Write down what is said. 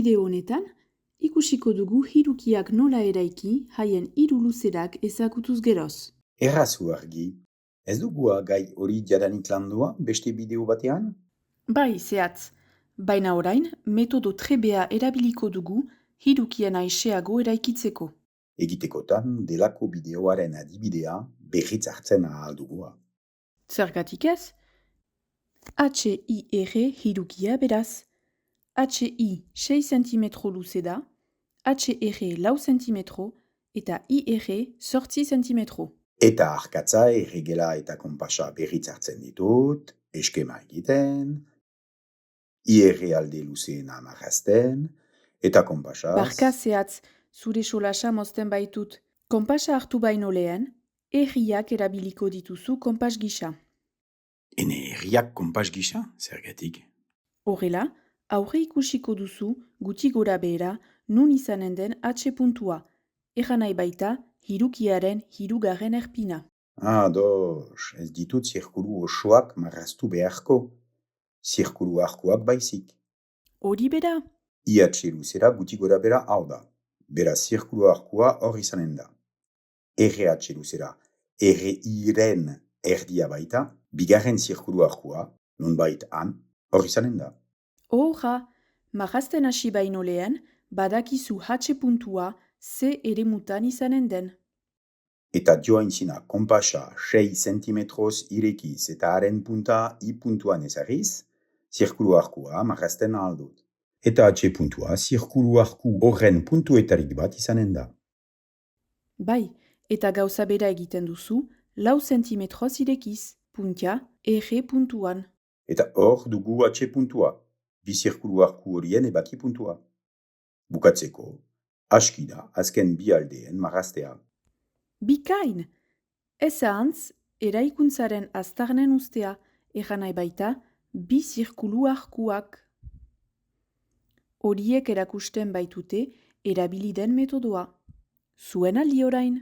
Bideo honetan, ikusiko dugu hirukiak nola eraiki haien hiru luzerak ezagutuz geroz. Errazu argi, ez dugu gai hori jadanik landua beste bideo batean? Bai, zehatz, baina orain metodo trebea erabiliko dugu hirukien aiseago eraikitzeko. Egitekotan delako bideoaren adibidea berriz hartzen ahal dugua. Zergatik ez? HIR hirukia beraz. HI 6 cm luze da, HR lau cm eta IR 8 cm. Eta arkatza erregela eta konpasa berriz hartzen ditut, eskema egiten, IR alde luzeena marrazten, eta konpasaz... Barka zehatz, zure solasa mozten baitut. Konpasa hartu baino lehen, erriak erabiliko dituzu konpas gisa. Ene erriak konpas gisa, zergatik? Horrela, aurre ikusiko duzu guti gora behera nun izanen den H puntua. Egan nahi baita, hirukiaren hirugarren erpina. Ados, ez ditut zirkulu osoak marraztu beharko. Zirkulu arkuak baizik. Hori bera? IH luzera guti gora bera hau da. Beraz zirkulu arkua hor izanen da. RH luzera RI-ren erdia baita, bigarren zirkulu arkua, nonbait han, hor izanen da. Horra, marrazten hasi baino lehen, badakizu H puntua ze eremutan izanen den. Eta joaintzina konpasa 6 centimetroz irekiz eta haren punta I puntuan ezarriz, zirkulu arkua marrazten ahal dut. Eta H puntua zirkulu arku horren puntuetarik bat izanen da. Bai, eta gauza bera egiten duzu, 4 centimetroz irekiz, puntia R puntuan. Eta hor dugu H puntua, bi zirkulu arku horien ebaki puntua. Bukatzeko, aski da azken bi aldeen marraztea. Bikain! Ez ahantz, eraikuntzaren aztarnen ustea, egan nahi baita, bi zirkulu arkuak. Horiek erakusten baitute erabili den metodoa. Zuen aldi orain.